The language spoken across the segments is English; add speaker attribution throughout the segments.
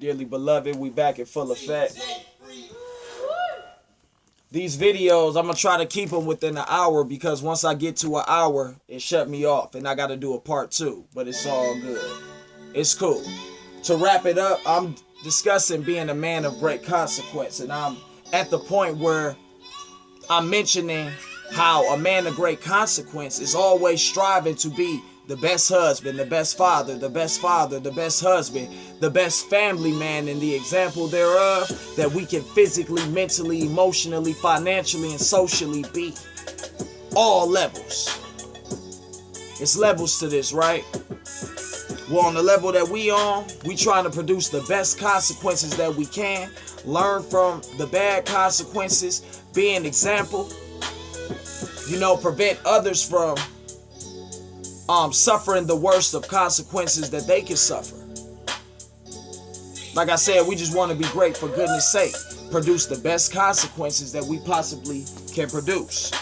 Speaker 1: Dearly beloved, we back in full effect. These videos, I'm going to try to keep them within an hour because once I get to an hour, it shut me off and I got to do a part 2. But it's all good. It's cool. To wrap it up, I'm discussing being a man of great consequence. And I'm at the point where I'm mentioning how a man of great consequence is always striving to be the best husband, the best father, the best husband, the best family man, and the example thereof that we can physically, mentally, emotionally, financially, and socially be. All levels. It's levels to this, right? Well, on the level that we on, we trying to produce the best consequences that we can, learn from the bad consequences, be an example, prevent others from suffering the worst of consequences that they can suffer. Like I said, we just want to be great for goodness sake. Produce the best consequences that we possibly can produce.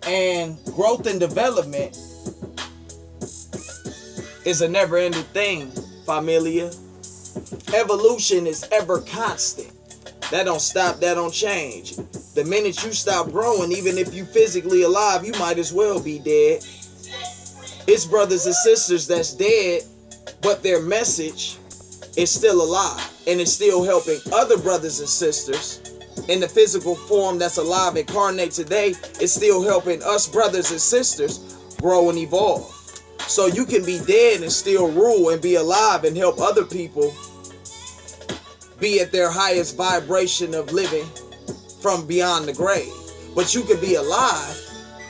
Speaker 1: And growth and development is a never-ending thing, familia. Evolution is ever constant. That don't stop, that don't change. The minute you stop growing, even if you physically alive, you might as well be dead. It's brothers and sisters that's dead, but their message is still alive. And it's still helping other brothers and sisters in the physical form that's alive, incarnate today. It's still helping us brothers and sisters grow and evolve. So you can be dead and still rule and be alive and help other people be at their highest vibration of living from beyond the grave. But you can be alive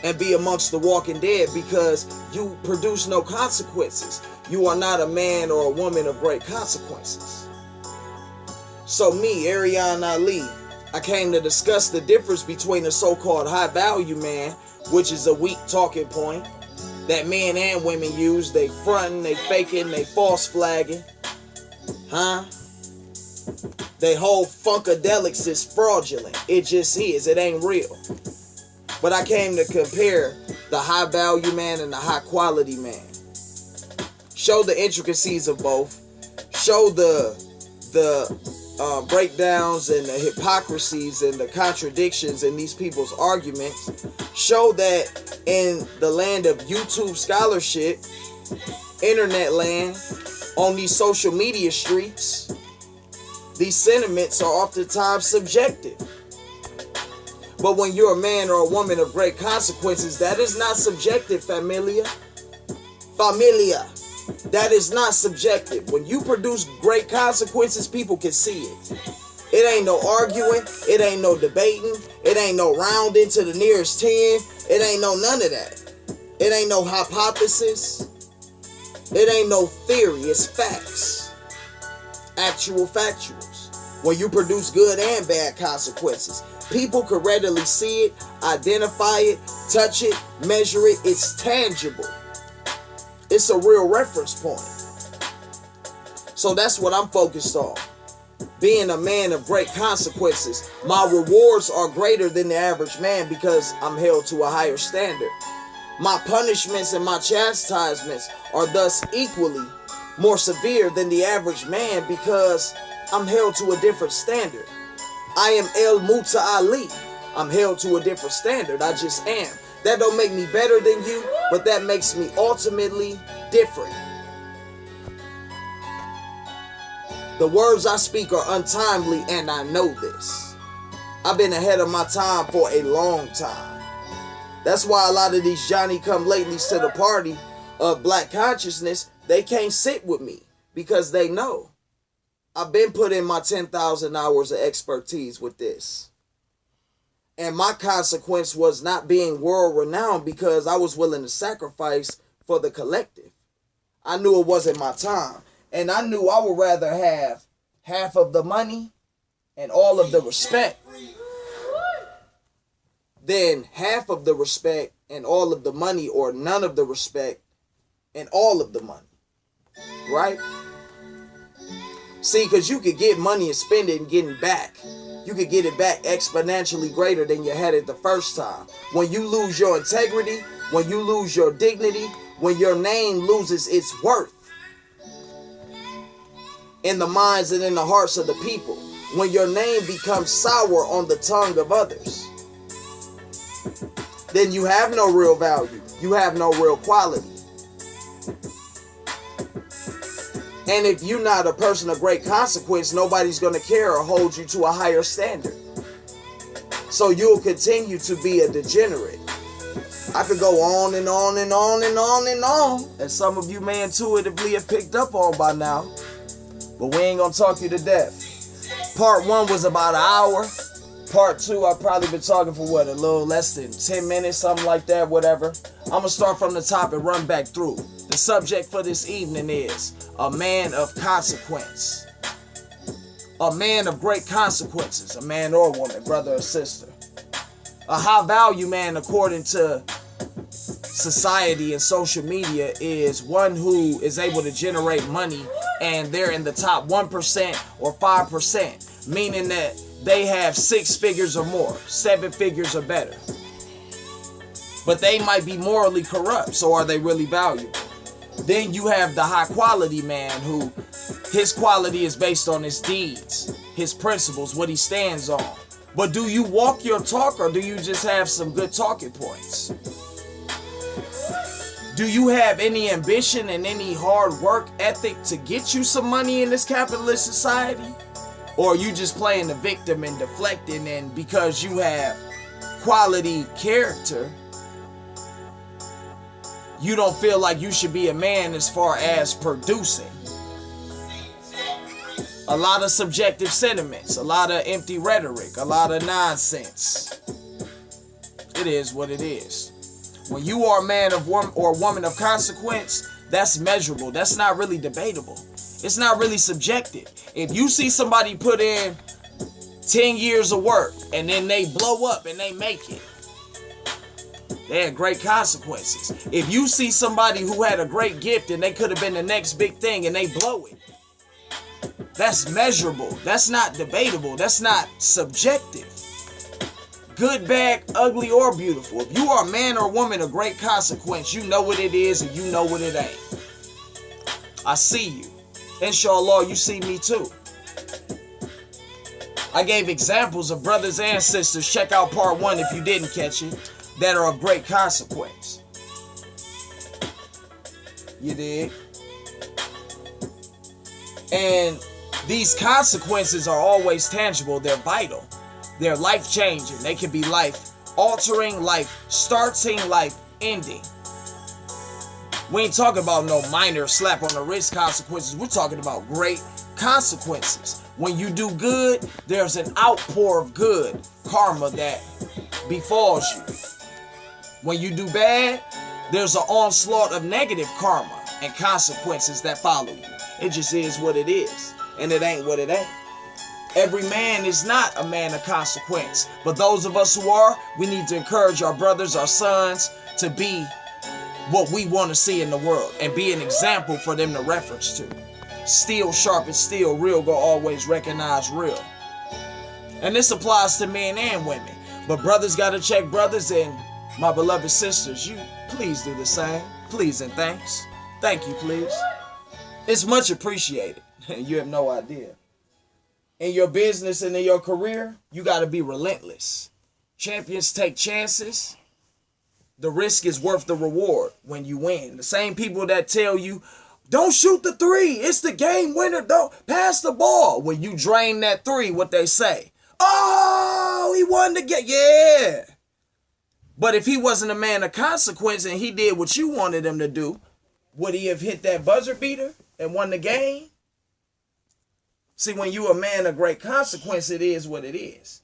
Speaker 1: and be amongst the walking dead because you produce no consequences. You are not a man or a woman of great consequences. So me, Ariane Ali, I came to discuss the difference between a so-called high value man, which is a weak talking point that men and women use. They fronting, they faking, they false flagging. They whole funkadelics is fraudulent. It just is. It ain't real. But I came to compare the high value man and the high quality man. Show the intricacies of both. Show the breakdowns and the hypocrisies and the contradictions in these people's arguments. Show that in the land of YouTube scholarship, internet land, on these social media streets, these sentiments are oftentimes subjective. But when you're a man or a woman of great consequences, that is not subjective, familia. That is not subjective. When you produce great consequences, people can see it. It ain't no arguing. It ain't no debating. It ain't no rounding to the nearest 10. It ain't no none of that. It ain't no hypothesis. It ain't no theory. It's facts. Actual factuals. When you produce good and bad consequences, people can readily see it, identify it, touch it, measure it. It's tangible. It's a real reference point. So that's what I'm focused on. Being a man of great consequences. My rewards are greater than the average man because I'm held to a higher standard. My punishments and my chastisements are thus equally more severe than the average man because I'm held to a different standard. I am El Muta Ali. I'm held to a different standard. I just am. That don't make me better than you, but that makes me ultimately different. The words I speak are untimely, and I know this. I've been ahead of my time for a long time. That's why a lot of these Johnny-come-latelys to the party of black consciousness, they can't sit with me because they know. I've been put in my 10,000 hours of expertise with this. And my consequence was not being world-renowned because I was willing to sacrifice for the collective. I knew it wasn't my time. And I knew I would rather have half of the money and all of the respect than half of the respect and all of the money, or none of the respect and all of the money. Right? See, because you could get money and spend it and get it back. You could get it back exponentially greater than you had it the first time. When you lose your integrity, when you lose your dignity, when your name loses its worth, in the minds and in the hearts of the people. When your name becomes sour on the tongue of others, then you have no real value. You have no real quality. And if you're not a person of great consequence, nobody's going to care or hold you to a higher standard. So you'll continue to be a degenerate. I could go on and on and on and on and on, as some of you may intuitively have picked up on by now. But we ain't going to talk you to death. Part 1 was about an hour. Part 2, I've probably been talking for a little less than 10 minutes, something like that, whatever. I'm going to start from the top and run back through. The subject for this evening is a man of consequence. A man of great consequences, a man or woman, brother or sister. A high value man, according to society and social media, is one who is able to generate money and they're in the top 1% or 5%, meaning that they have 6 figures or more, 7 figures or better. But they might be morally corrupt, so are they really valuable? Then you have the high quality man who his quality is based on his deeds, his principles, what he stands on. But do you walk your talk, or do you just have some good talking points? Do you have any ambition and any hard work ethic to get you some money in this capitalist society? Or are you just playing the victim and deflecting, and because you have quality character, you don't feel like you should be a man as far as producing? A lot of subjective sentiments, a lot of empty rhetoric, a lot of nonsense. It is what it is. When you are a man of or a woman of consequence, that's measurable. That's not really debatable. It's not really subjective. If you see somebody put in 10 years of work and then they blow up and they make it, they had great consequences. If you see somebody who had a great gift and they could have been the next big thing and they blow it, that's measurable. That's not debatable. That's not subjective. Good, bad, ugly, or beautiful. If you are a man or woman of great consequence, you know what it is and you know what it ain't. I see you. Inshallah, you see me too. I gave examples of brothers and sisters. Check out part 1 if you didn't catch it. That are of great consequence. You dig? And these consequences are always tangible. They're vital. They're life-changing. They can be life-altering, life-starting, life-ending. We ain't talking about no minor slap on the wrist consequences. We're talking about great consequences. When you do good, there's an outpour of good karma that befalls you. When you do bad, there's an onslaught of negative karma and consequences that follow you. It just is what it is, and it ain't what it ain't. Every man is not a man of consequence, but those of us who are, we need to encourage our brothers, our sons, to be what we want to see in the world and be an example for them to reference to. Steel sharpens steel, real go always recognize real. And this applies to men and women, but brothers got to check brothers, and my beloved sisters, you please do the same. Please and thanks. Thank you, please. It's much appreciated. You have no idea. In your business and in your career, you got to be relentless. Champions take chances. The risk is worth the reward when you win. The same people that tell you, don't shoot the 3. It's the game winner. Don't pass the ball. When you drain that 3, what they say? Oh, he won the game. Yeah. But if he wasn't a man of consequence and he did what you wanted him to do, would he have hit that buzzer beater and won the game? See, when you a man of great consequence, it is what it is.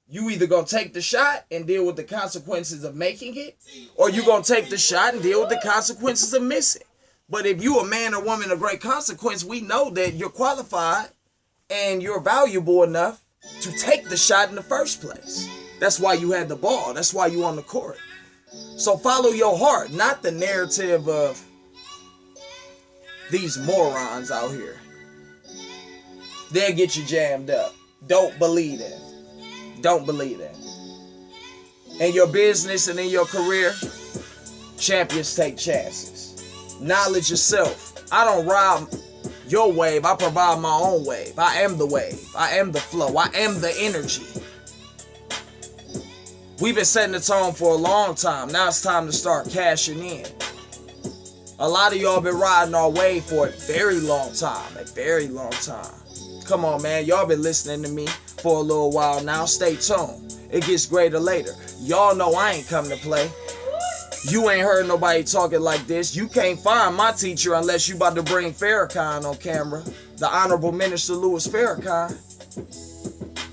Speaker 1: You either gonna take the shot and deal with the consequences of making it, or you gonna take the shot and deal with the consequences of missing. But if you a man or woman of great consequence, we know that you're qualified and you're valuable enough to take the shot in the first place. That's why you had the ball. That's why you on the court. So follow your heart, not the narrative of these morons out here. They'll get you jammed up. Don't believe that. Don't believe that. In your business and in your career, champions take chances. Knowledge yourself. I don't rob your wave. I provide my own wave. I am the wave. I am the flow. I am the energy. We've been setting the tone for a long time. Now it's time to start cashing in. A lot of y'all been riding our wave for a very long time. A very long time. Come on, man. Y'all been listening to me for a little while now. Stay tuned. It gets greater later. Y'all know I ain't come to play. You ain't heard nobody talking like this. You can't find my teacher unless you about to bring Farrakhan on camera. The Honorable Minister Louis Farrakhan.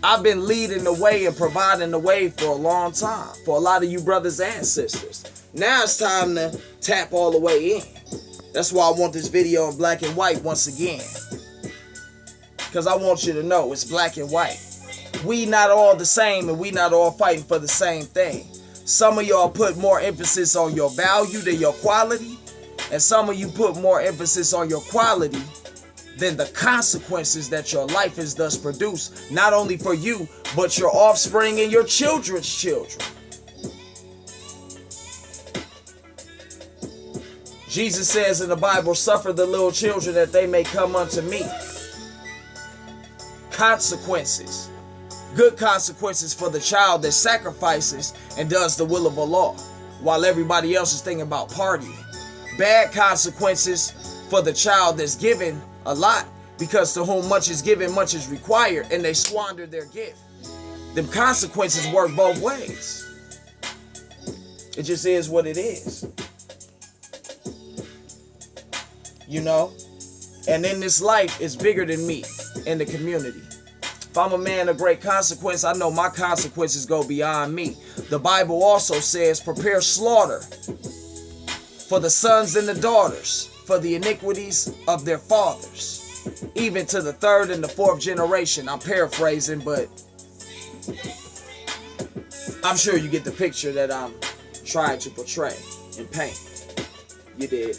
Speaker 1: I've been leading the way and providing the way for a long time. For a lot of you brothers and sisters. Now it's time to tap all the way in. That's why I want this video in black and white once again. Because I want you to know it's black and white. We not all the same and we not all fighting for the same thing. Some of y'all put more emphasis on your value than your quality. And some of you put more emphasis on your quality than the consequences that your life has thus produced. Not only for you, but your offspring and your children's children. Jesus says in the Bible, suffer the little children that they may come unto me. Consequences. Good consequences for the child that sacrifices and does the will of Allah, while everybody else is thinking about partying. Bad consequences for the child that's given a lot, because to whom much is given, much is required, and they squander their gift. Them consequences work both ways. It just is what it is. You know? And in this life, it's bigger than me in the community. If I'm a man of great consequence, I know my consequences go beyond me. The Bible also says, prepare slaughter for the sons and the daughters, for the iniquities of their fathers, even to the third and the fourth generation. I'm paraphrasing, but I'm sure you get the picture that I'm trying to portray and paint. You did.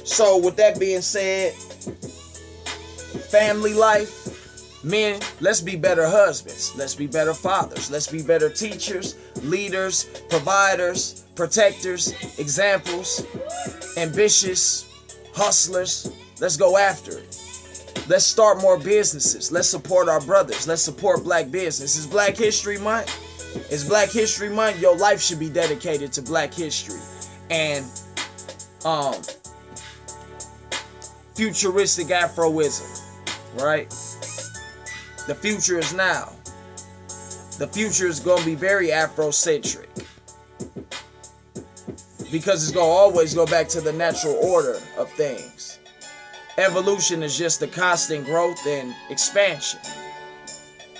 Speaker 1: So with that being said, family life, men, let's be better husbands. Let's be better fathers. Let's be better teachers, leaders, providers, protectors, examples, ambitious, hustlers. Let's go after it. Let's start more businesses. Let's support our brothers. Let's support black business. It's Black History Month. It's Black History Month. Your life should be dedicated to black history. And futuristic Afroism, right? The future is now. The future is going to be very Afrocentric, because it's going to always go back to the natural order of things. Evolution is just the constant growth and expansion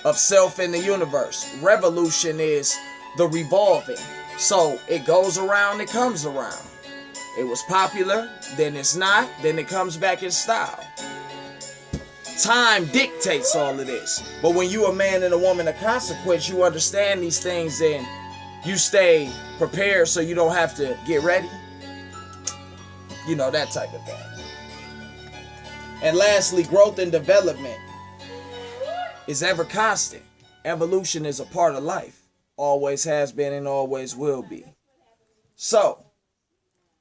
Speaker 1: of self in the universe. Revolution is the revolving. So it goes around, it comes around. It was popular, then it's not, then it comes back in style. Time dictates all of this. But when you a man and a woman of consequence, you understand these things and you stay prepared so you don't have to get ready. You know, that type of thing. And lastly, growth and development is ever constant. Evolution is a part of life. Always has been and always will be. So,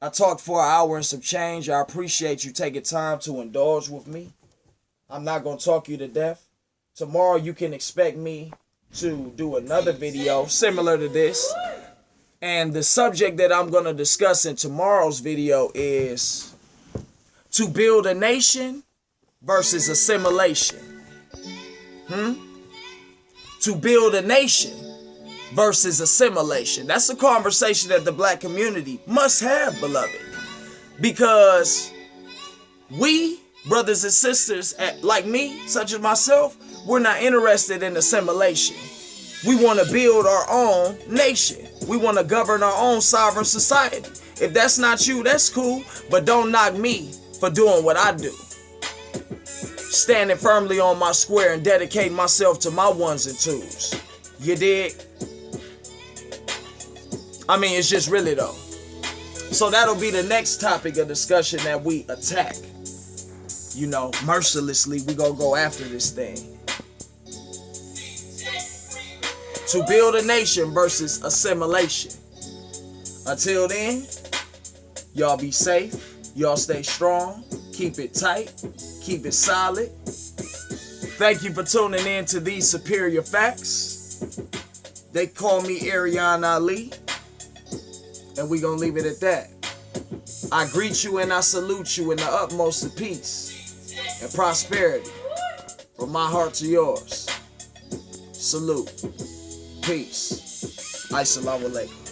Speaker 1: I talked for an hour and some change. I appreciate you taking time to indulge with me. I'm not going to talk you to death. Tomorrow you can expect me to do another video similar to this. And the subject that I'm going to discuss in tomorrow's video is to build a nation versus assimilation. To build a nation versus assimilation. That's a conversation that the black community must have, beloved. Because we, brothers and sisters like me, such as myself, we're not interested in assimilation. We want to build our own nation. We want to govern our own sovereign society. If that's not you, that's cool. But don't knock me for doing what I do. Standing firmly on my square and dedicating myself to my ones and twos. You dig? I mean, it's just really though. So that'll be the next topic of discussion that we attack. You know, mercilessly, we gonna go after this thing. To build a nation versus assimilation. Until then, y'all be safe. Y'all stay strong. Keep it tight. Keep it solid. Thank you for tuning in to These Superior Facts. They call me Arion Ali. And we gonna leave it at that. I greet you and I salute you in the utmost of peace and prosperity. From my heart to yours. Salute. Peace. Assalamu alaikum.